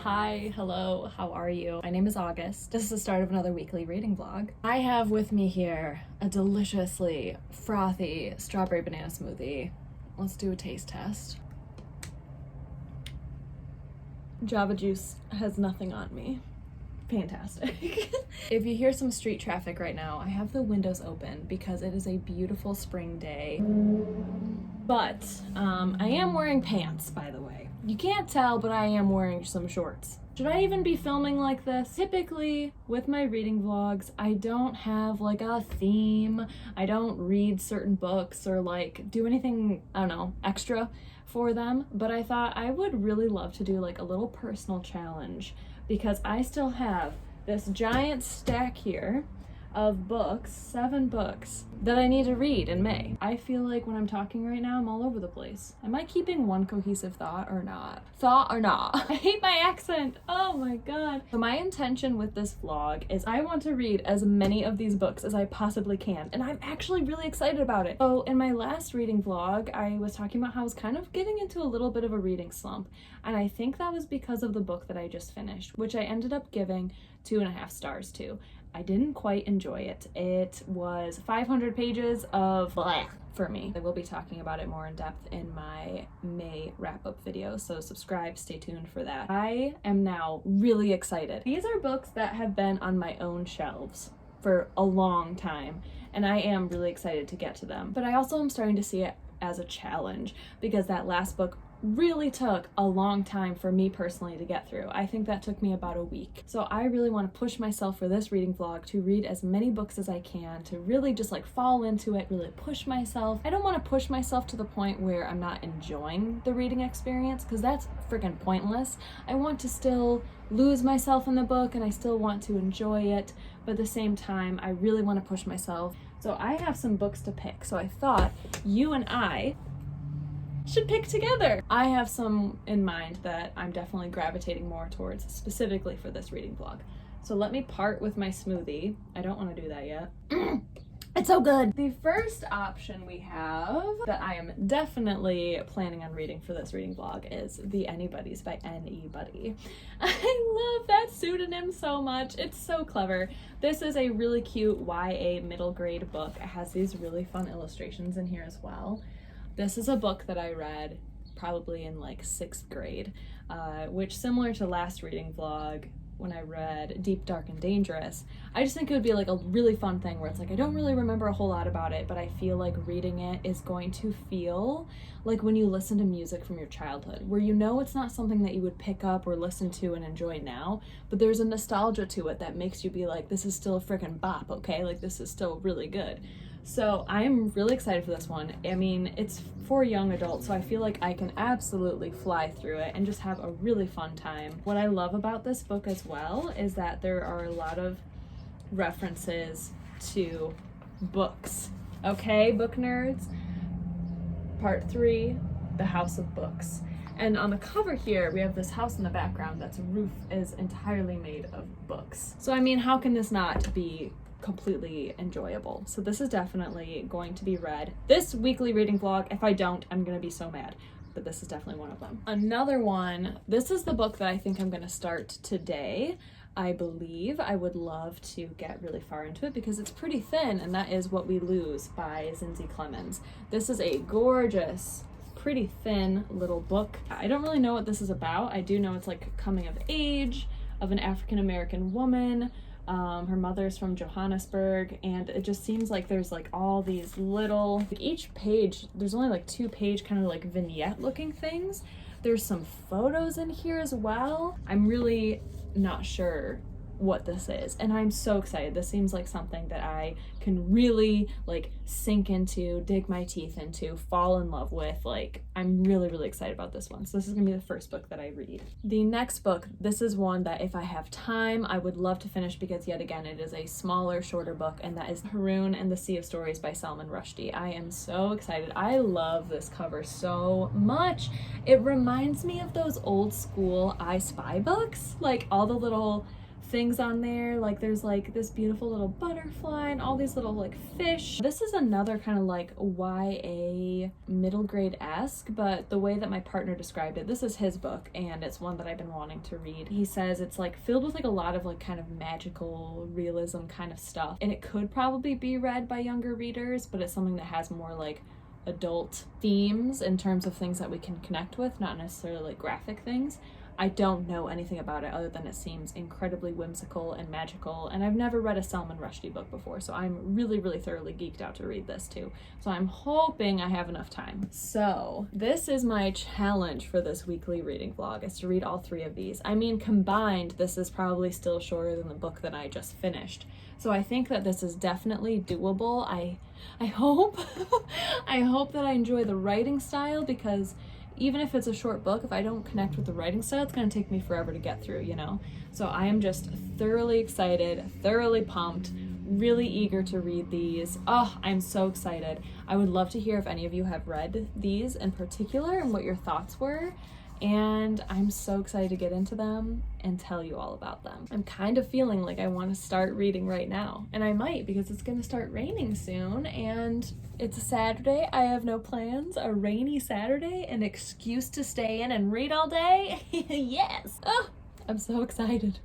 Hi, hello, how are you? My name is August. This is the start of another weekly reading vlog. I have with me here a deliciously frothy strawberry banana smoothie. Let's do a taste test. Java juice has nothing on me. Fantastic. If you hear some street traffic right now, I have the windows open because it is a beautiful spring day. But I am wearing pants, by the way. You can't tell, but I am wearing some shorts. Should I even be filming like this? Typically, with my reading vlogs, I don't have like a theme. I don't read certain books or like do anything, I don't know, extra for them. But I thought I would really love to do like a little personal challenge because I still have this giant stack here of books, 7 books, that I need to read in May. I feel like when I'm talking right now, I'm all over the place. Am I keeping one cohesive thought or not? I hate my accent. Oh my god. So my intention with this vlog is I want to read as many of these books as I possibly can, and I'm actually really excited about it. So in my last reading vlog, I was talking about how I was kind of getting into a little bit of a reading slump, and I think that was because of the book that I just finished, which I ended up giving 2.5 stars to. I didn't quite enjoy it. It was 500 pages of blah for me. I will be talking about it more in depth in my May wrap-up video, so subscribe, stay tuned for that. I am now really excited. These are books that have been on my own shelves for a long time, and I am really excited to get to them. But I also am starting to see it as a challenge because that last book really took a long time for me personally to get through. I think that took me about a week. So I really want to push myself for this reading vlog to read as many books as I can, to really just like fall into it, really push myself. I don't want to push myself to the point where I'm not enjoying the reading experience because that's freaking pointless. I want to still lose myself in the book and I still want to enjoy it, but at the same time, I really want to push myself. So I have some books to pick. So I thought you and I should pick together. I have some in mind that I'm definitely gravitating more towards specifically for this reading vlog. So let me part with my smoothie. I don't want to do that yet. It's so good. The first option we have that I am definitely planning on reading for this reading vlog is The Anybodies by Anybody. I love that pseudonym so much. It's so clever. This is a really cute YA middle grade book. It has these really fun illustrations in here as well. This is a book that I read probably in like 6th grade, which similar to last reading vlog when I read Deep, Dark, and Dangerous, I just think it would be like a really fun thing where it's like I don't really remember a whole lot about it, but I feel like reading it is going to feel like when you listen to music from your childhood, where you know it's not something that you would pick up or listen to and enjoy now, but there's a nostalgia to it that makes you be like, this is still a freaking bop, okay? Like this is still really good. So I'm really excited for this one. I mean, it's for young adults, so I feel like I can absolutely fly through it and just have a really fun time. What I love about this book as well is that there are a lot of references to books. Okay, book nerds? Part 3, The House of Books. And on the cover here, we have this house in the background that's roof is entirely made of books. So I mean, how can this not be completely enjoyable? So this is definitely going to be read this weekly reading vlog. If I don't, I'm gonna be so mad, but this is definitely one of them. Another one, this is the book that I think I'm gonna start today. I believe I would love to get really far into it because it's pretty thin, and that is What We Lose by Zinzi Clemmons. This is a gorgeous, pretty thin little book. I don't really know what this is about. I do know it's like coming of age of an African-American woman. Her mother's from Johannesburg, and it just seems like there's like all these little, like each page, there's only like 2-page kind of like vignette looking things. There's some photos in here as well. I'm really not sure what this is, and I'm so excited. This seems like something that I can really like sink into, dig my teeth into, fall in love with. Like, I'm really excited about this one. So this is gonna be the first book that I read. The next book, this is one that if I have time, I would love to finish because yet again, it is a smaller, shorter book, and that is Harun and the Sea of Stories by Salman Rushdie. I am so excited. I love this cover so much. It reminds me of those old school I Spy books, like all the little things on there. Like there's like this beautiful little butterfly and all these little like fish. This is another kind of like YA middle grade-esque, but the way that my partner described it, this is his book and it's one that I've been wanting to read. He says it's like filled with like a lot of like kind of magical realism kind of stuff, and it could probably be read by younger readers, but it's something that has more like adult themes in terms of things that we can connect with, not necessarily like graphic things. I don't know anything about it other than it seems incredibly whimsical and magical, and I've never read a Salman Rushdie book before, so I'm really, really thoroughly geeked out to read this too. So I'm hoping I have enough time. So this is my challenge for this weekly reading vlog, is to read all 3 of these. I mean, combined, this is probably still shorter than the book that I just finished. So I think that this is definitely doable. I hope, I hope that I enjoy the writing style, because even if it's a short book, if I don't connect with the writing style, it's going to take me forever to get through, you know? So I am just thoroughly excited, thoroughly pumped, really eager to read these. Oh, I'm so excited. I would love to hear if any of you have read these in particular and what your thoughts were. And I'm so excited to get into them and tell you all about them. I'm kind of feeling like I want to start reading right now, and I might, because it's going to start raining soon, and it's a Saturday. I have no plans. A rainy Saturday, an excuse to stay in and read all day. Yes! Oh, I'm so excited.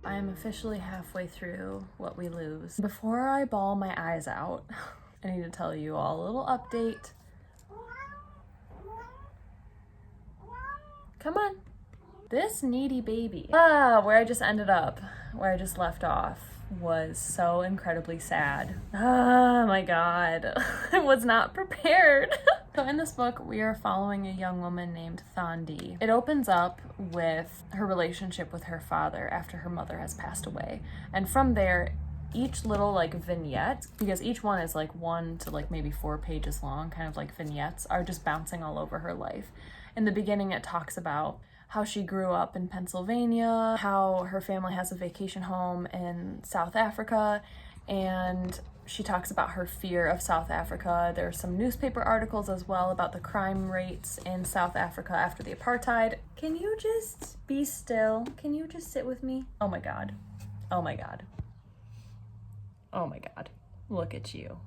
I am officially halfway through What We Lose. Before I bawl my eyes out, I need to tell you all a little update. Come on. This needy baby. Where I just ended up, where I just left off, was so incredibly sad. Oh my god. I was not prepared. So in this book, we are following a young woman named Thandi. It opens up with her relationship with her father after her mother has passed away. And from there, each little like vignette, because each one is like 1 to like maybe 4 pages long, kind of like vignettes, are just bouncing all over her life. In the beginning, it talks about how she grew up in Pennsylvania, how her family has a vacation home in South Africa, and she talks about her fear of South Africa. There are some newspaper articles as well about the crime rates in South Africa after the apartheid. Can you just be still? Can you just sit with me? Oh my god. Oh my god. Oh my god. Look at you.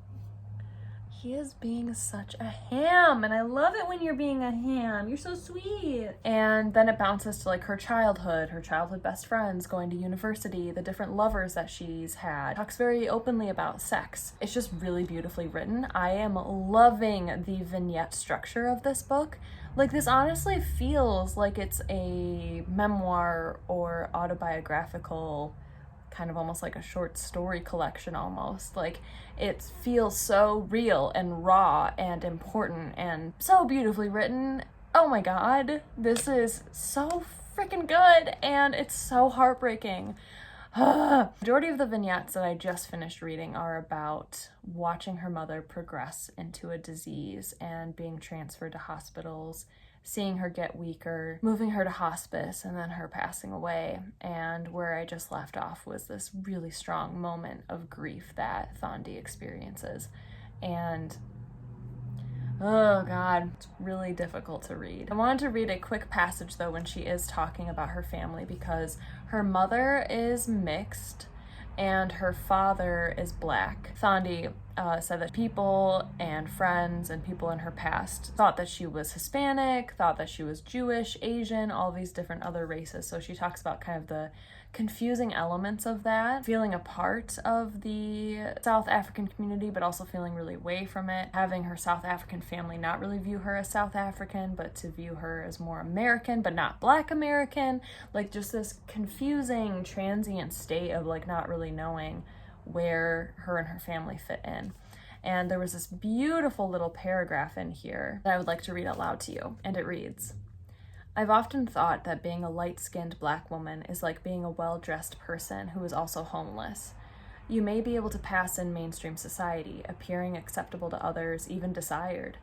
He is being such a ham, and I love it when you're being a ham. You're so sweet. And then it bounces to like her childhood best friends, going to university, the different lovers that she's had. Talks very openly about sex. It's just really beautifully written. I am loving the vignette structure of this book. Like, this honestly feels like it's a memoir or autobiographical, kind of almost like a short story collection almost. Like, it feels so real and raw and important and so beautifully written. Oh my god, this is so freaking good, and it's so heartbreaking. Majority of the vignettes that I just finished reading are about watching her mother progress into a disease and being transferred to hospitals, seeing her get weaker, moving her to hospice, and then her passing away. And where I just left off was this really strong moment of grief that Thandi experiences. And oh god, it's really difficult to read. I wanted to read a quick passage though when she is talking about her family, because her mother is mixed and her father is black. Thandi said that people and friends and people in her past thought that she was Hispanic, thought that she was Jewish, Asian, all these different other races. So she talks about kind of the confusing elements of that, feeling a part of the South African community, but also feeling really away from it, having her South African family not really view her as South African, but to view her as more American, but not Black American, like just this confusing, transient state of like not really knowing where her and her family fit in. And there was this beautiful little paragraph in here that I would like to read out loud to you, and it reads, "I've often thought that being a light-skinned Black woman is like being a well-dressed person who is also homeless. You may be able to pass in mainstream society, appearing acceptable to others, even desired.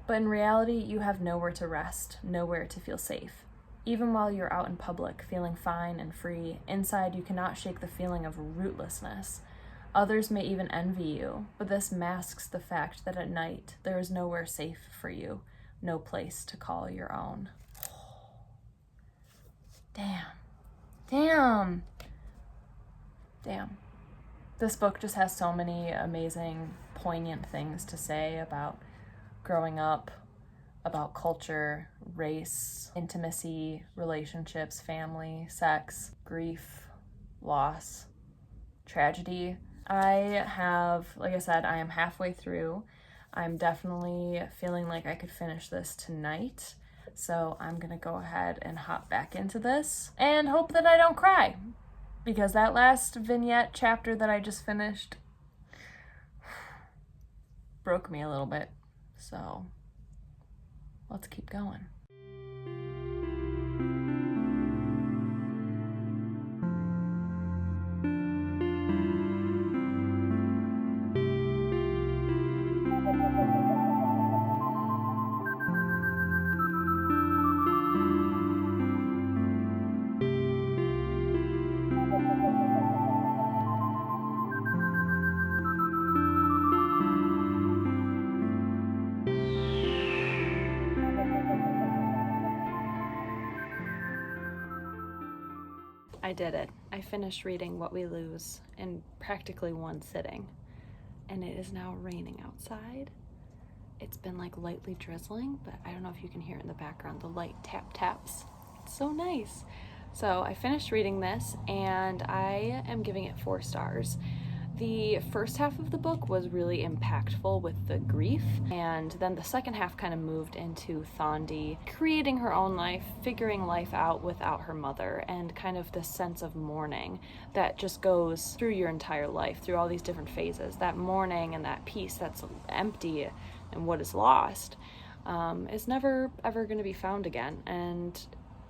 But in reality, you have nowhere to rest, nowhere to feel safe. Even while you're out in public, feeling fine and free, inside you cannot shake the feeling of rootlessness. Others may even envy you, but this masks the fact that at night there is nowhere safe for you, no place to call your own." Damn. This book just has so many amazing, poignant things to say about growing up, about culture, race, intimacy, relationships, family, sex, grief, loss, tragedy. Like I said, I am halfway through. I'm definitely feeling like I could finish this tonight. So I'm gonna go ahead and hop back into this and hope that I don't cry, because that last vignette chapter that I just finished broke me a little bit. So let's keep going. I did it. I finished reading What We Lose in practically one sitting, and it is now raining outside. It's been like lightly drizzling, but I don't know if you can hear it in the background, the light tap taps. It's so nice. So I finished reading this and I am giving it 4 stars. The first half of the book was really impactful with the grief, and then the second half kind of moved into Thandi creating her own life, figuring life out without her mother, and kind of this sense of mourning that just goes through your entire life, through all these different phases. That mourning and that peace that's empty and what is lost is never ever going to be found again. And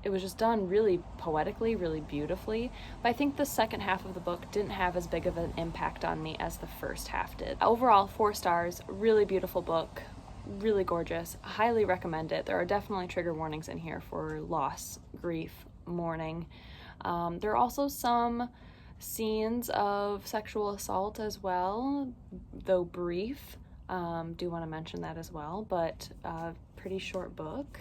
it was just done really poetically, really beautifully. But I think the second half of the book didn't have as big of an impact on me as the first half did. Overall, 4 stars, really beautiful book, really gorgeous. Highly recommend it. There are definitely trigger warnings in here for loss, grief, mourning. There are also some scenes of sexual assault as well, though brief. Do want to mention that as well, but pretty short book.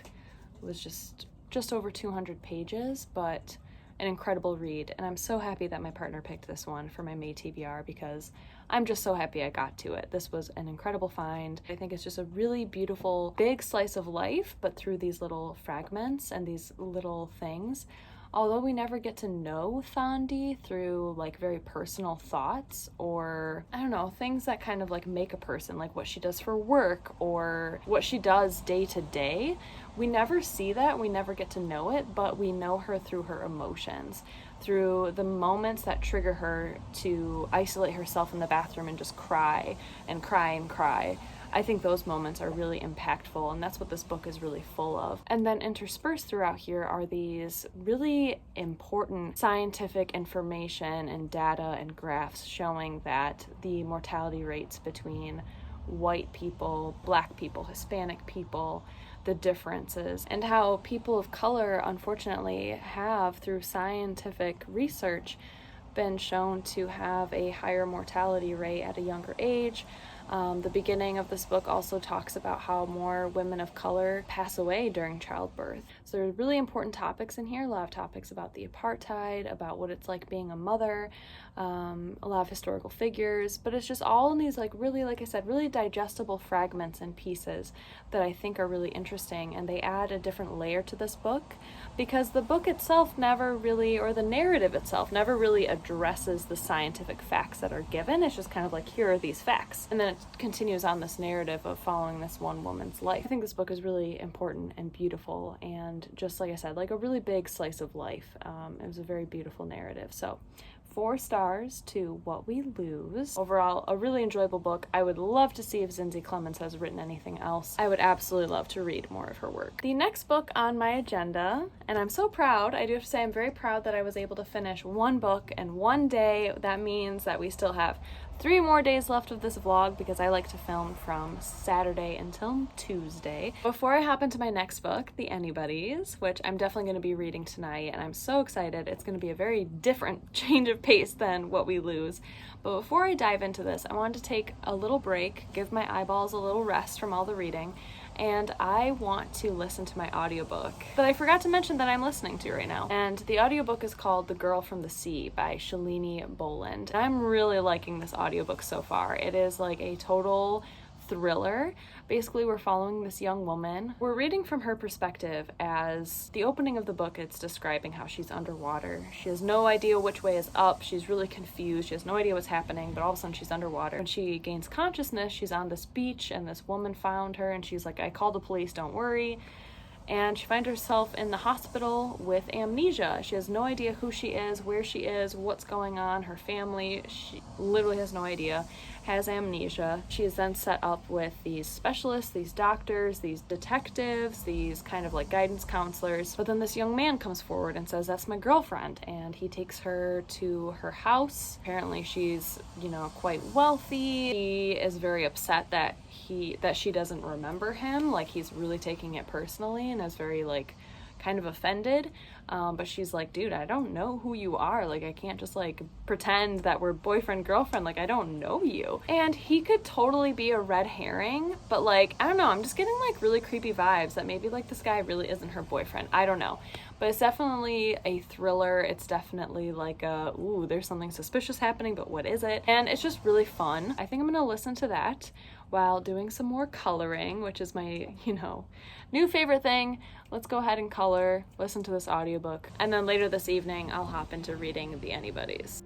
It was just over 200 pages, but an incredible read. And I'm so happy that my partner picked this one for my May TBR, because I'm just so happy I got to it. This was an incredible find. I think it's just a really beautiful, big slice of life, but through these little fragments and these little things. although we never get to know Thandi through like very personal thoughts, or I don't know, things that kind of like make a person, like what she does for work or what she does day to day, we never see that, we never get to know it, but we know her through her emotions, through the moments that trigger her to isolate herself in the bathroom and just cry and cry and cry. I think those moments are really impactful, and that's what this book is really full of. And then interspersed throughout here are these really important scientific information and data and graphs showing that the mortality rates between white people, black people, Hispanic people, the differences, and how people of color unfortunately have, through scientific research, been shown to have a higher mortality rate at a younger age. The beginning of this book also talks about how more women of color pass away during childbirth. So there are really important topics in here, a lot of topics about the apartheid, about what it's like being a mother, a lot of historical figures, but it's just all in these like really, like I said, really digestible fragments and pieces that I think are really interesting, and they add a different layer to this book because the book itself never really, or the narrative itself never really addresses the scientific facts that are given. It's just kind of like, here are these facts, and then it continues on this narrative of following this one woman's life. I think this book is really important and beautiful, and just like I said, like a really big slice of life. It was a very beautiful narrative. So 4 stars to What We Lose. Overall, a really enjoyable book. I would love to see if Zinzi Clemmons has written anything else. I would absolutely love to read more of her work. The next book on my agenda, and I'm so proud, I do have to say I'm very proud that I was able to finish one book in one day. That means that we still have 3 more days left of this vlog because I like to film from Saturday until Tuesday. Before I hop into my next book, The Anybodies, which I'm definitely going to be reading tonight, and I'm so excited. It's going to be a very different change of pace than What We Lose. But before I dive into this, I wanted to take a little break, give my eyeballs a little rest from all the reading, and I want to listen to my audiobook that I forgot to mention that I'm listening to right now. And the audiobook is called The Girl from the Sea by Shalini Boland. I'm really liking this audiobook so far. It is like a total thriller. Basically, we're following this young woman. We're reading from her perspective as the opening of the book, it's describing how she's underwater. She has no idea which way is up. She's really confused. She has no idea what's happening, but all of a sudden she's underwater. When she gains consciousness, she's on this beach and this woman found her and she's like, I called the police, don't worry. And she finds herself in the hospital with amnesia. She has no idea who she is, where she is, what's going on, her family. She literally has no idea, has amnesia. She is then set up with these specialists, these doctors, these detectives, these kind of like guidance counselors. But then this young man comes forward and says, that's my girlfriend. And he takes her to her house. Apparently she's, quite wealthy. He is very upset that she doesn't remember him, like he's really taking it personally and is very like kind of offended, but she's like, dude, I don't know who you are, like I can't just like pretend that we're boyfriend girlfriend, like I don't know you. And he could totally be a red herring, but like I don't know, I'm just getting like really creepy vibes that maybe like this guy really isn't her boyfriend. I don't know, but it's definitely a thriller. It's definitely like a ooh, there's something suspicious happening, but what is it? And it's just really fun. I think I'm gonna listen to that while doing some more coloring, which is my, new favorite thing. Let's go ahead and color, listen to this audiobook, and then later this evening, I'll hop into reading The Anybodies.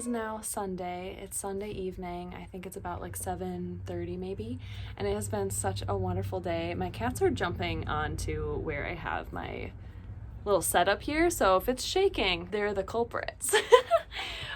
is now Sunday. It's Sunday evening. I think it's about like 7:30 maybe. And it has been such a wonderful day. My cats are jumping onto where I have my little setup here. So if it's shaking, they're the culprits.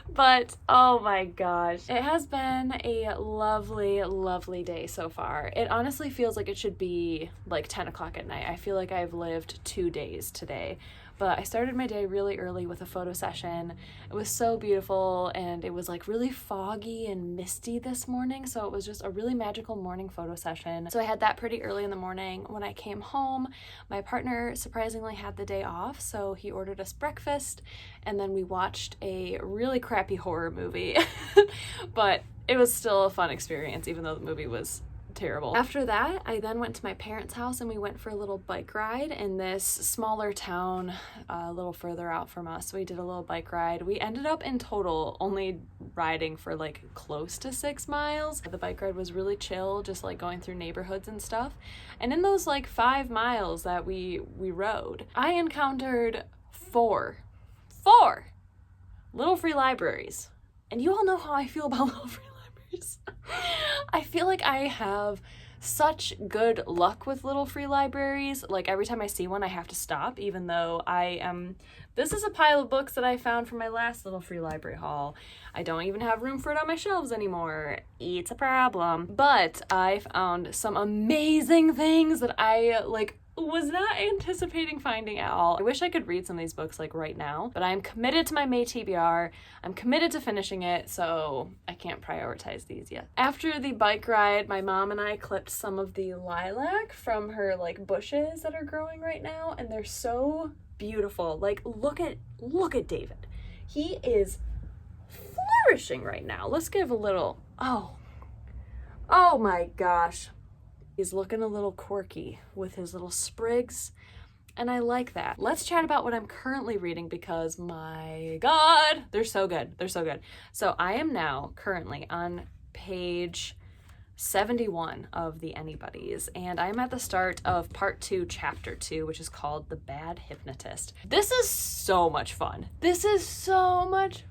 But oh my gosh, it has been a lovely, lovely day so far. It honestly feels like it should be like 10 o'clock at night. I feel like I've lived 2 days today. But I started my day really early with a photo session. It was so beautiful, and it was like really foggy and misty this morning, so it was just a really magical morning photo session. So I had that pretty early in the morning. When I came home, my partner surprisingly had the day off, so he ordered us breakfast, and then we watched a really crappy horror movie. But it was still a fun experience, even though the movie was terrible. After that, I then went to my parents' house and we went for a little bike ride in this smaller town a little further out from us. We did a little bike ride. We ended up in total only riding for like close to 6 miles. The bike ride was really chill, just like going through neighborhoods and stuff. And in those like 5 miles that we rode, I encountered four little free libraries. And you all know how I feel about little free libraries. I feel like I have such good luck with little free libraries. Like every time I see one, I have to stop, even though this is a pile of books that I found from my last little free library haul. I don't even have room for it on my shelves anymore. It's a problem. But I found some amazing things that I was not anticipating finding at all. I wish I could read some of these books like right now, but I'm committed to my May TBR. I'm committed to finishing it, so I can't prioritize these yet. After the bike ride, my mom and I clipped some of the lilac from her like bushes that are growing right now, and they're so beautiful. Like look at David. He is flourishing right now. Let's give a little, oh my gosh. He's looking a little quirky with his little sprigs, and I like that. Let's chat about what I'm currently reading because, my God, they're so good. They're so good. So I am now currently on page 71 of the Anybodies, and I'm at the start of part 2, chapter 2, which is called The Bad Hypnotist. This is so much fun. This is so much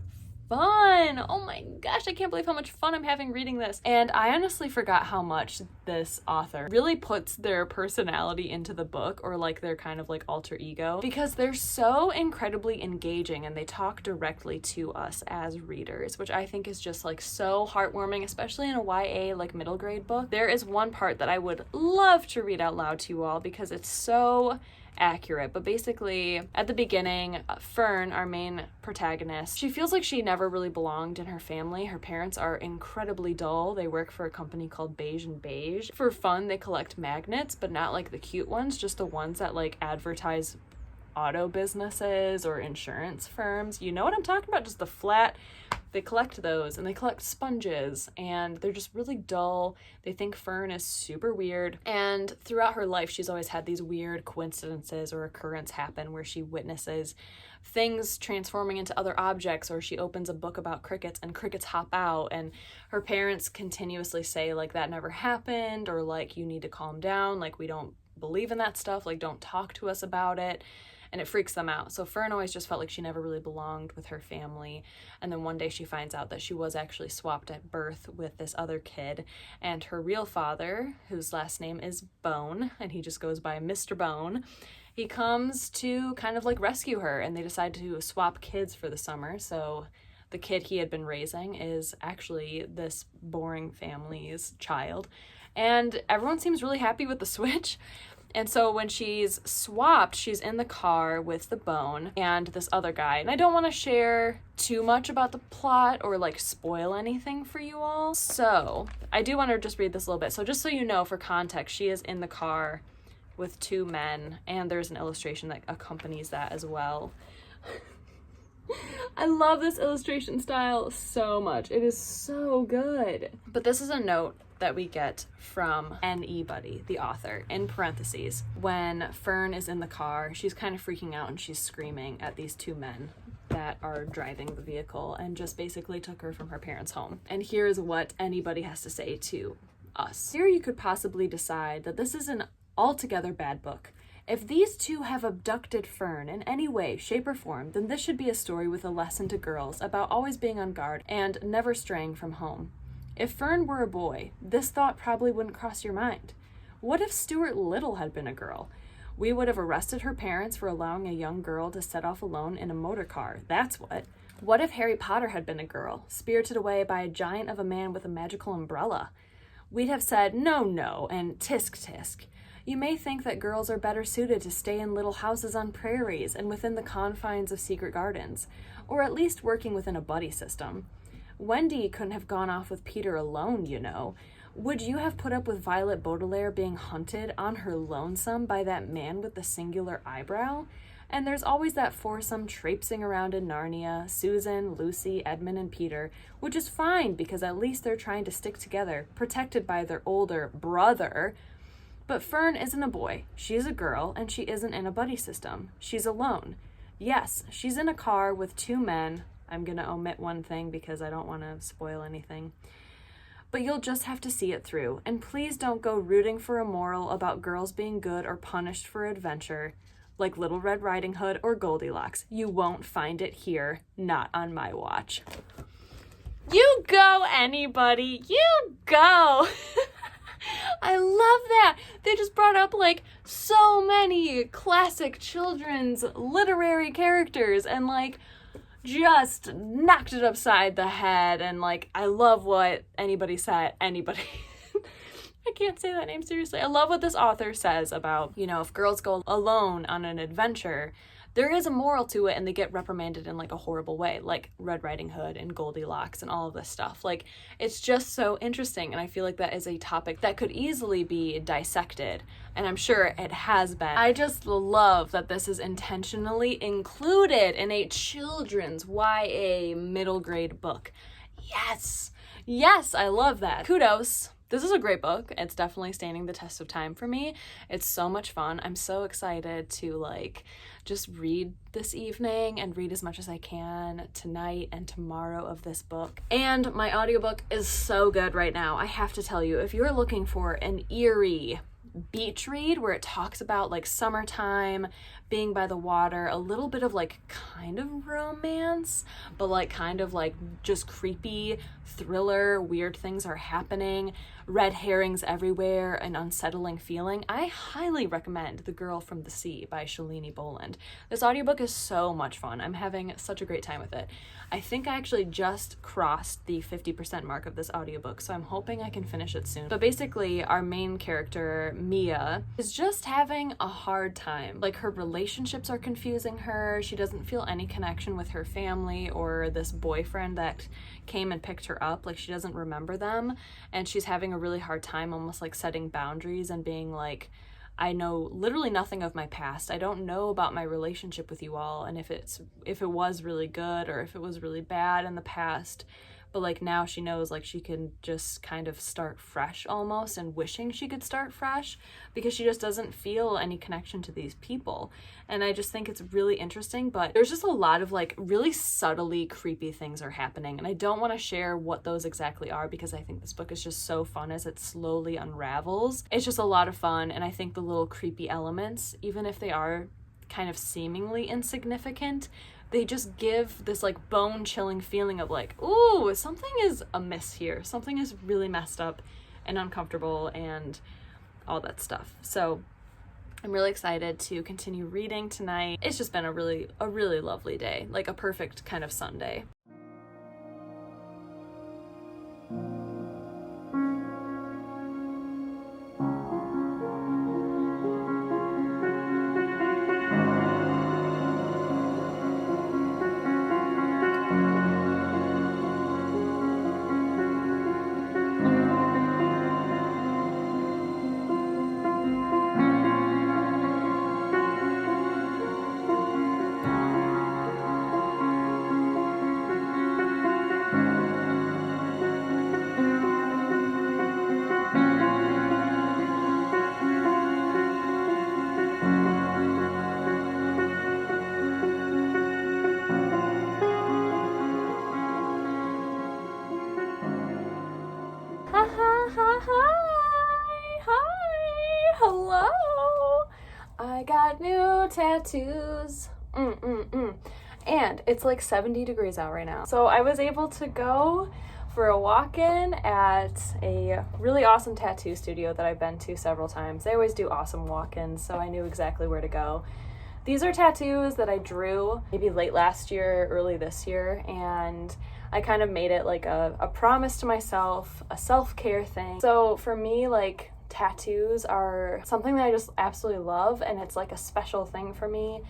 fun. Oh my gosh, I can't believe how much fun I'm having reading this. And I honestly forgot how much this author really puts their personality into the book, or like their kind of like alter ego, because they're so incredibly engaging and they talk directly to us as readers, which I think is just like so heartwarming, especially in a YA like middle grade book. There is one part that I would love to read out loud to you all because it's so accurate. But basically at the beginning, Fern, our main protagonist, she feels like she never really belonged in her family. Her parents are incredibly dull. They work for a company called Beige and Beige. For fun, they collect magnets, but not like the cute ones, just the ones that like advertise auto businesses or insurance firms. You know what I'm talking about? Just the flat. They collect those, and they collect sponges, and they're just really dull. They think Fern is super weird, and throughout her life she's always had these weird coincidences or occurrence happen where she witnesses things transforming into other objects, or she opens a book about crickets and crickets hop out, and her parents continuously say like that never happened, or like you need to calm down, like we don't believe in that stuff, like don't talk to us about it. And it freaks them out. So Fern always just felt like she never really belonged with her family. And then one day she finds out that she was actually swapped at birth with this other kid. And her real father, whose last name is Bone, and he just goes by Mr. Bone, he comes to kind of like rescue her, and they decide to swap kids for the summer. So the kid he had been raising is actually this boring family's child. And everyone seems really happy with the switch. And so when she's swapped, she's in the car with the Bone and this other guy. And I don't want to share too much about the plot or like spoil anything for you all. So I do want to just read this a little bit. So just so you know, for context, she is in the car with 2 men, and there's an illustration that accompanies that as well. I love this illustration style so much. It is so good. But this is a note that we get from Anybody, the author, in parentheses. When Fern is in the car, she's kind of freaking out and she's screaming at these 2 men that are driving the vehicle and just basically took her from her parents' home. And here's what Anybody has to say to us. Here you could possibly decide that this is an altogether bad book, If these two have abducted Fern in any way, shape, or form, then this should be a story with a lesson to girls about always being on guard and never straying from home. If Fern were a boy, this thought probably wouldn't cross your mind. What if Stuart Little had been a girl? We would have arrested her parents for allowing a young girl to set off alone in a motor car. That's what. What if Harry Potter had been a girl, spirited away by a giant of a man with a magical umbrella? We'd have said, no, and tisk tisk. You may think that girls are better suited to stay in little houses on prairies and within the confines of secret gardens, or at least working within a buddy system. Wendy couldn't have gone off with Peter alone, you know. Would you have put up with Violet Baudelaire being hunted on her lonesome by that man with the singular eyebrow? And there's always that foursome traipsing around in Narnia, Susan, Lucy, Edmund, and Peter, which is fine because at least they're trying to stick together, protected by their older brother. But Fern isn't a boy, she's a girl, and she isn't in a buddy system. She's alone. Yes, she's in a car with two men. I'm gonna omit one thing because I don't want to spoil anything. But you'll just have to see it through, and please don't go rooting for a moral about girls being good or punished for adventure, like Little Red Riding Hood or Goldilocks. You won't find it here, not on my watch. You go, anybody, you go! I love that. They just brought up like so many classic children's literary characters and like just knocked it upside the head. And like, I love what anybody said. Anybody. I can't say that name seriously. I love what this author says about, you know, if girls go alone on an adventure, there is a moral to it and they get reprimanded in like a horrible way, like Red Riding Hood and Goldilocks and all of this stuff. Like, it's just so interesting. And I feel like that is a topic that could easily be dissected. And I'm sure it has been. I just love that this is intentionally included in a children's YA middle grade book. Yes. Yes, I love that. Kudos. This is a great book. It's definitely standing the test of time for me. It's so much fun. I'm so excited to like just read this evening and read as much as I can tonight and tomorrow of this book. And my audiobook is so good right now. I have to tell you, if you're looking for an eerie beach read where it talks about like summertime, being by the water, a little bit of like kind of romance, but like kind of like just creepy thriller, weird things are happening, red herrings everywhere, an unsettling feeling, I highly recommend The Girl from the Sea by Shalini Boland. This audiobook is so much fun. I'm having such a great time with it. I think I actually just crossed the 50% mark of this audiobook, so I'm hoping I can finish it soon. But basically, our main character, Mia, is just having a hard time. Like, her relationships are confusing her. She doesn't feel any connection with her family or this boyfriend that came and picked her up. Like, she doesn't remember them, and she's having a really hard time almost like setting boundaries and being like, I know literally nothing of my past. I don't know about my relationship with you all, and if it was really good or if it was really bad in the past. But like now she knows like she can just kind of start fresh almost, and wishing she could start fresh because she just doesn't feel any connection to these people. And I just think it's really interesting, but there's just a lot of like really subtly creepy things are happening, and I don't want to share what those exactly are because I think this book is just so fun as it slowly unravels. It's just a lot of fun, and I think the little creepy elements, even if they are kind of seemingly insignificant, they just give this like bone-chilling feeling of like, ooh, something is amiss here. Something is really messed up and uncomfortable and all that stuff. So I'm really excited to continue reading tonight. It's just been a really lovely day, like a perfect kind of Sunday. I got new tattoos. And it's like 70 degrees out right now. So I was able to go for a walk-in at a really awesome tattoo studio that I've been to several times. They always do awesome walk-ins, so I knew exactly where to go. These are tattoos that I drew maybe late last year, early this year, and I kind of made it like a promise to myself, a self-care thing. So for me, like, tattoos are something that I just absolutely love, and it's like a special thing for me.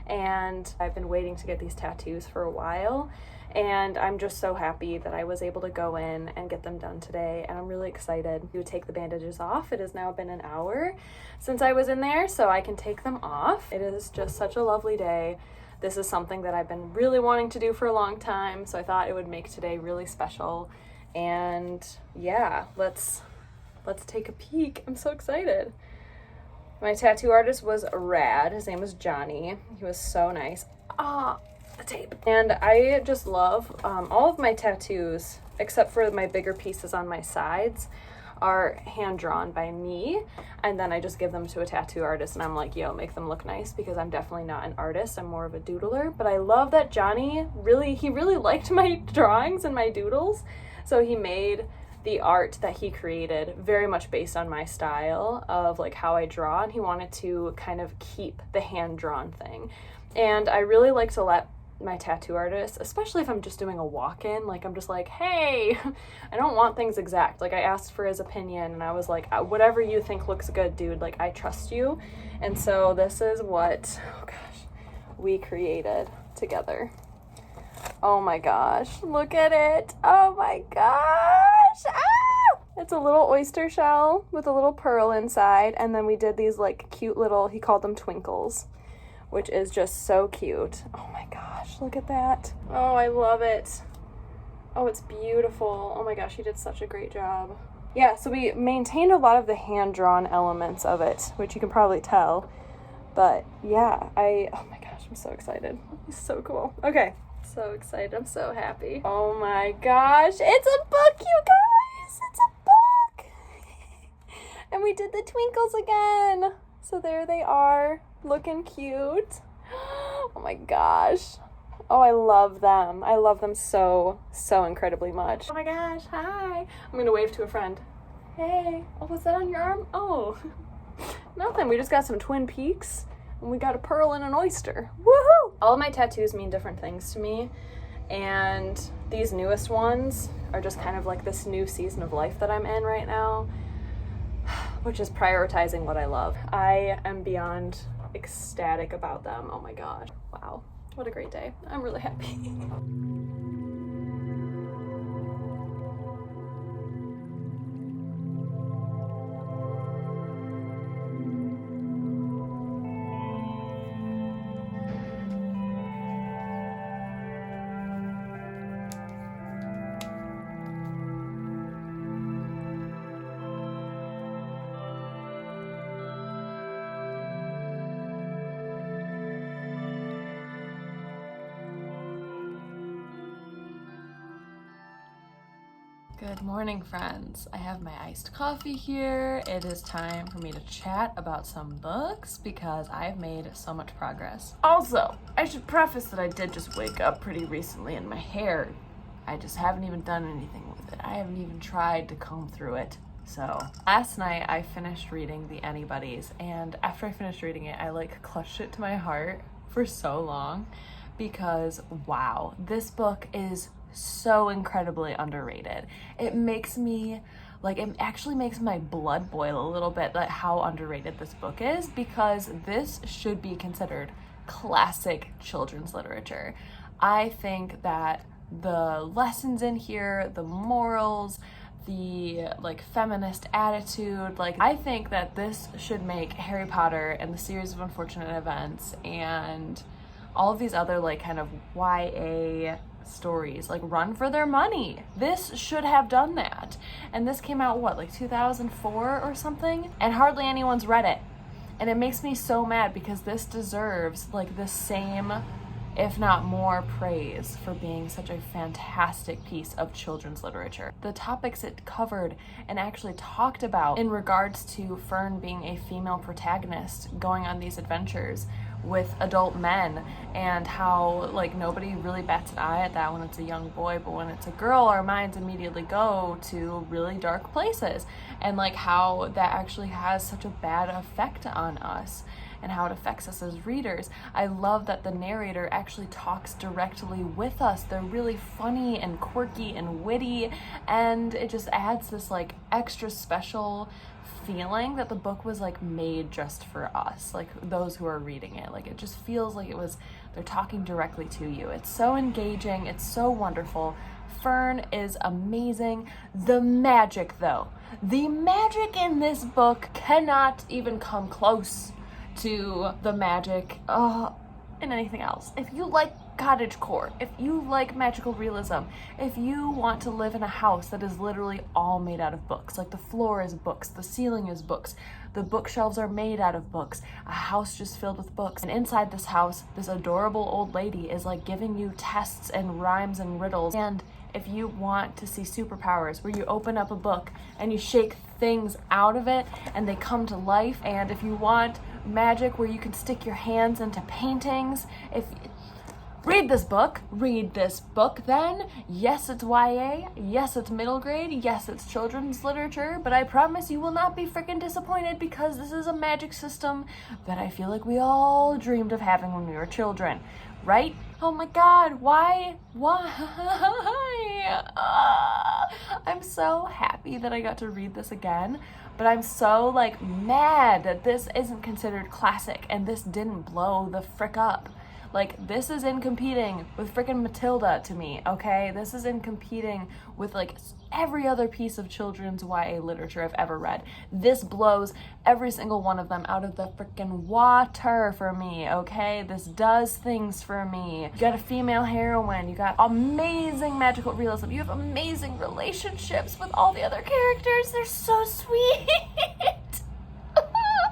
And I've been waiting to get these tattoos for a while, and I'm just so happy that I was able to go in and get them done today, and I'm really excited to take the bandages off. It has now been an hour since I was in there, so I can take them off. It is just such a lovely day. This is something that I've been really wanting to do for a long time, so I thought it would make today really special. And yeah, let's take a peek. I'm so excited. My tattoo artist was rad. His name was Johnny. He was so nice. The tape. And I just love all of my tattoos, except for my bigger pieces on my sides, are hand-drawn by me. And then I just give them to a tattoo artist, and I'm like, yo, make them look nice, because I'm definitely not an artist. I'm more of a doodler. But I love that Johnny really liked my drawings and my doodles. So he made the art that he created very much based on my style of like how I draw, and he wanted to kind of keep the hand-drawn thing. And I really like to let my tattoo artist, especially if I'm just doing a walk-in, like I'm just like, hey, I don't want things exact. Like I asked for his opinion, and I was like, whatever you think looks good, dude, like I trust you. And so this is what, oh gosh, we created together. Oh my gosh, look at it. Oh my gosh. Ah! It's a little oyster shell with a little pearl inside, and then we did these like cute little, he called them twinkles, which is just so cute. Oh my gosh, look at that. Oh, I love it. Oh, it's beautiful. Oh my gosh, he did such a great job. Yeah, so we maintained a lot of the hand-drawn elements of it, which you can probably tell. But yeah, oh my gosh, I'm so excited. It's so cool. Okay. So excited. I'm so happy. Oh my gosh. It's a book, you guys. It's a book. And we did the twinkles again. So there they are, looking cute. Oh my gosh. Oh, I love them. I love them so incredibly much. Oh my gosh. Hi. I'm going to wave to a friend. Hey. Oh, what's that on your arm? Oh, nothing. We just got some Twin Peaks. And we got a pearl and an oyster. Woohoo! All of my tattoos mean different things to me, and these newest ones are just kind of like this new season of life that I'm in right now, which is prioritizing what I love. I am beyond ecstatic about them. Oh my gosh. Wow. What a great day. I'm really happy. Good morning, friends. I have my iced coffee here. It is time for me to chat about some books because I've made so much progress. Also, I should preface that I did just wake up pretty recently and my hair, I just haven't even done anything with it. I haven't even tried to comb through it. So last night I finished reading the Anybodies, and after I finished reading it, I like clutched it to my heart for so long because wow, this book is so incredibly underrated. It makes me it actually makes my blood boil a little bit at how underrated this book is, because this should be considered classic children's literature. I think that the lessons in here, the morals, the feminist attitude, I think that this should make Harry Potter and the Series of Unfortunate Events and all of these other kind of YA stories run for their money. This should have done that. And this came out 2004 or something, and hardly anyone's read it. And it makes me so mad because this deserves the same if not more, praise for being such a fantastic piece of children's literature. The topics it covered and actually talked about in regards to Fern being a female protagonist going on these adventures with adult men, and how like nobody really bats an eye at that when it's a young boy, but when it's a girl, our minds immediately go to really dark places, and like how that actually has such a bad effect on us and how it affects us as readers. I love that the narrator actually talks directly with us. They're really funny and quirky and witty, and it just adds this like extra special feeling that the book was like made just for us, like those who are reading it. Like it just feels like they're talking directly to you. It's so engaging, it's so wonderful. Fern is amazing. The magic though, the magic in this book cannot even come close to the magic in anything else. If you like cottagecore, if you like magical realism, if you want to live in a house that is literally all made out of books, like the floor is books, the ceiling is books, the bookshelves are made out of books, a house just filled with books, and inside this house, this adorable old lady is like giving you tests and rhymes and riddles. And if you want to see superpowers where you open up a book and you shake things out of it and they come to life, and if you want magic where you can stick your hands into paintings, read this book then. Yes, it's YA, yes, it's middle grade, yes, it's children's literature, but I promise you will not be freaking disappointed, because this is a magic system that I feel like we all dreamed of having when we were children, right? Oh my god, why? I'm so happy that I got to read this again, but I'm so like mad that this isn't considered classic and this didn't blow the frick up. Like, this is in competing with frickin' Matilda to me, okay? This is in competing with, like, every other piece of children's YA literature I've ever read. This blows every single one of them out of the frickin' water for me, okay? This does things for me. You got a female heroine, you got amazing magical realism, you have amazing relationships with all the other characters, they're so sweet!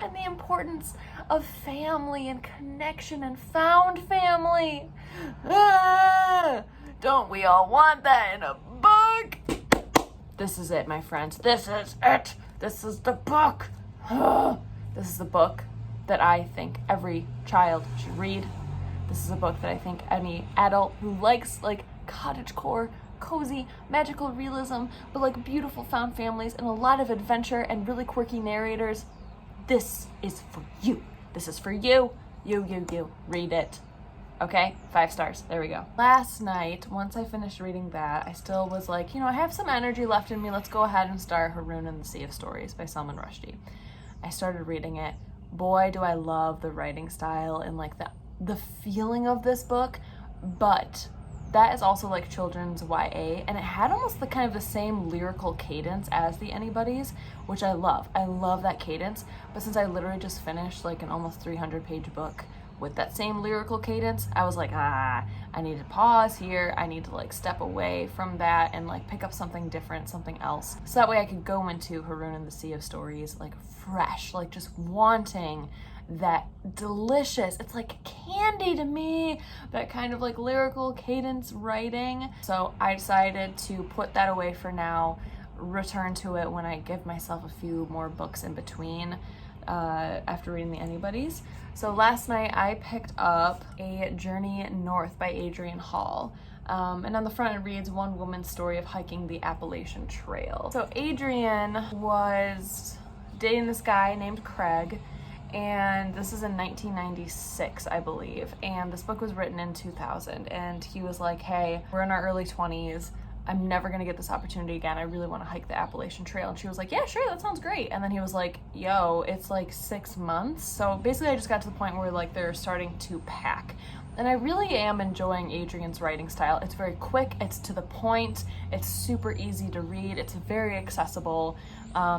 And the importance of family and connection and found family. Don't we all want that in a book? This is it, my friends. This is it. This is the book. This is the book that I think every child should read. This is a book that I think any adult who likes like cottagecore, cozy, magical realism, but like beautiful found families and a lot of adventure and really quirky narrators, this is for you. This is for you. You. Read it. Okay? 5 stars. There we go. Last night, once I finished reading that, I still was like, I have some energy left in me. Let's go ahead and start Harun and the Sea of Stories by Salman Rushdie. I started reading it. Boy, do I love the writing style and like the feeling of this book, but that is also like children's YA, and it had almost the same lyrical cadence as the Anybodies, which I love. I love that cadence, but since I literally just finished like an almost 300-page book with that same lyrical cadence, I was like, I need to pause here. I need to like step away from that and like pick up something different, something else. So that way I could go into Harun and the Sea of Stories like fresh, like just wanting that delicious, it's like candy to me, that kind of like lyrical cadence writing. So I decided to put that away for now, return to it when I give myself a few more books in between after reading the Anybodies. So last night I picked up A Journey North by Adrian Hall. And on the front it reads, one woman's story of hiking the Appalachian Trail. So Adrian was dating this guy named Craig, and this is in 1996, I believe, and this book was written in 2000, and he was like, hey, we're in our early 20s, I'm never gonna get this opportunity again, I really want to hike the Appalachian Trail. And she was like, yeah, sure, that sounds great. And then he was like, yo, it's like 6 months. So basically I just got to the point where like they're starting to pack. And I really am enjoying Adrian's writing style. It's very quick, it's to the point, it's super easy to read, it's very accessible,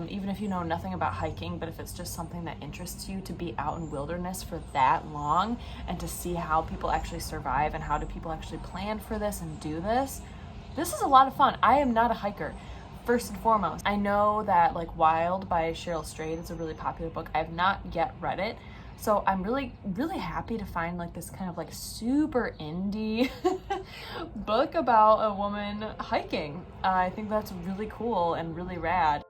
even if you know nothing about hiking, but if it's just something that interests you to be out in wilderness for that long and to see how people actually survive and how do people actually plan for this and do this, this is a lot of fun. I am not a hiker, first and foremost. I know that like Wild by Cheryl Strayed is a really popular book. I have not yet read it, So I'm really happy to find like this kind of like super indie book about a woman hiking. I think that's really cool and really rad.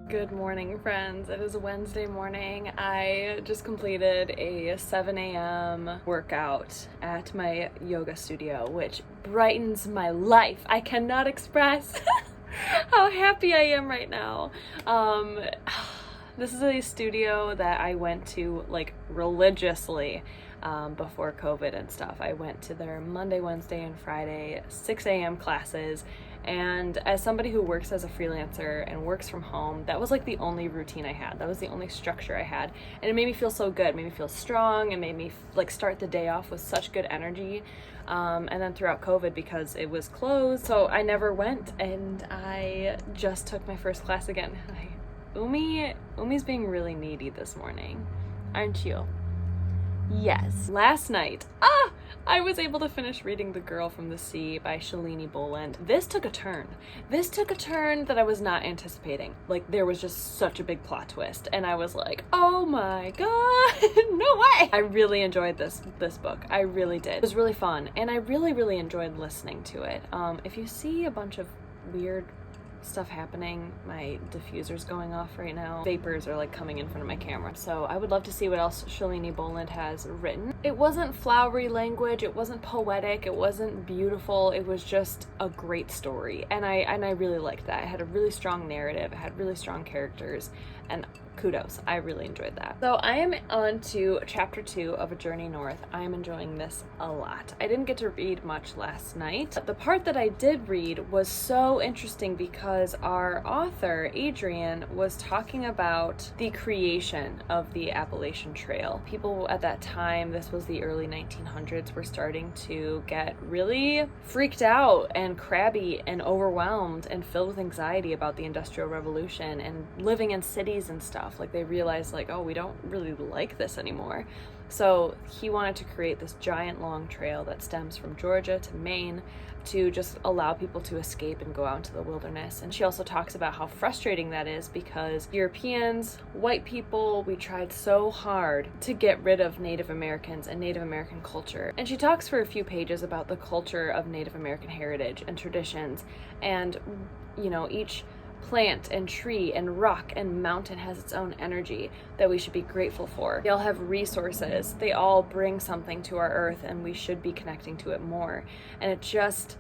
Good morning, friends. It is Wednesday morning. I just completed a 7 a.m. workout at my yoga studio, which brightens my life. I cannot express how happy I am right now. This is a studio that I went to like religiously before COVID and stuff. I went to their Monday, Wednesday, and Friday 6 a.m. classes. And as somebody who works as a freelancer and works from home, that was like the only routine I had. That was the only structure I had. And it made me feel so good. It made me feel strong. It made me like start the day off with such good energy. And then throughout COVID, because it was closed, so I never went, and I just took my first class again. Umi's being really needy this morning, aren't you? Yes. Last night, I was able to finish reading The Girl from the Sea by Shalini Boland. This took a turn. This took a turn that I was not anticipating. Like, there was just such a big plot twist, and I was like, oh my god, no way! I really enjoyed this book. I really did. It was really fun, and I really enjoyed listening to it. If you see a bunch of weird stuff happening, my diffuser's going off right now. Vapors are like coming in front of my camera. So I would love to see what else Shalini Boland has written. It wasn't flowery language, it wasn't poetic, it wasn't beautiful, it was just a great story. And I really liked that. It had a really strong narrative, it had really strong characters, and kudos. I really enjoyed that. So I am on to chapter 2 of A Journey North. I am enjoying this a lot. I didn't get to read much last night. The part that I did read was so interesting because our author, Adrian, was talking about the creation of the Appalachian Trail. People at that time, this was the early 1900s, were starting to get really freaked out and crabby and overwhelmed and filled with anxiety about the Industrial Revolution and living in cities and stuff. Like, they realized, like, oh, we don't really like this anymore. So he wanted to create this giant long trail that stems from Georgia to Maine to just allow people to escape and go out into the wilderness. And she also talks about how frustrating that is because Europeans, white people, we tried so hard to get rid of Native Americans and Native American culture. And she talks for a few pages about the culture of Native American heritage and traditions, and, you know, each plant and tree and rock and mountain has its own energy that we should be grateful for. They all have resources. They all bring something to our earth, and we should be connecting to it more. And it just,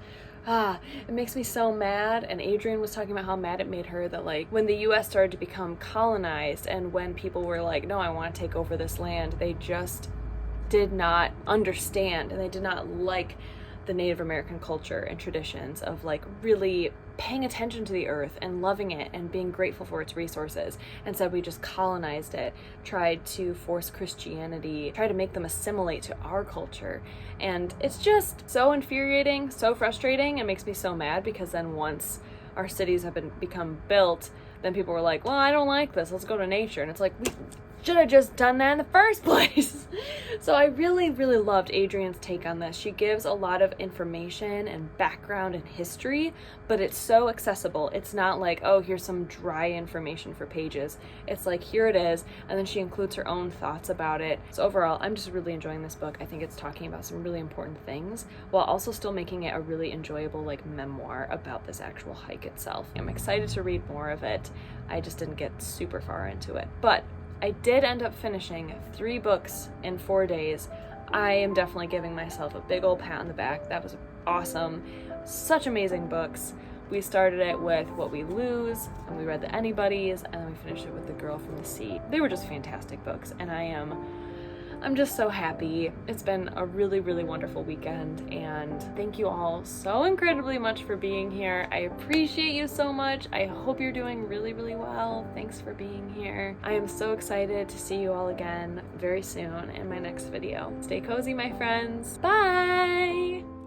it makes me so mad. And Adrienne was talking about how mad it made her that, like, when the US started to become colonized and when people were like, no, I want to take over this land, they just did not understand, and they did not like the Native American culture and traditions of like really paying attention to the earth and loving it and being grateful for its resources. Instead, we just colonized it, tried to force Christianity, tried to make them assimilate to our culture. And it's just so infuriating, so frustrating. It makes me so mad because then once our cities have become built, then people were like, well, I don't like this, let's go to nature. And it's like, we should have just done that in the first place. So I really, really loved Adrienne's take on this. She gives a lot of information and background and history, but it's so accessible. It's not like, oh, here's some dry information for pages. It's like, here it is, and then she includes her own thoughts about it. So overall, I'm just really enjoying this book. I think it's talking about some really important things while also still making it a really enjoyable like memoir about this actual hike itself. I'm excited to read more of it. I just didn't get super far into it, but I did end up finishing 3 books in 4 days. I am definitely giving myself a big old pat on the back. That was awesome. Such amazing books. We started it with What We Lose, and we read the Anybodies, and then we finished it with The Girl from the Sea. They were just fantastic books, and I'm just so happy. It's been a really, really wonderful weekend, and thank you all so incredibly much for being here. I appreciate you so much. I hope you're doing really, really well. Thanks for being here. I am so excited to see you all again very soon in my next video. Stay cozy, my friends. Bye!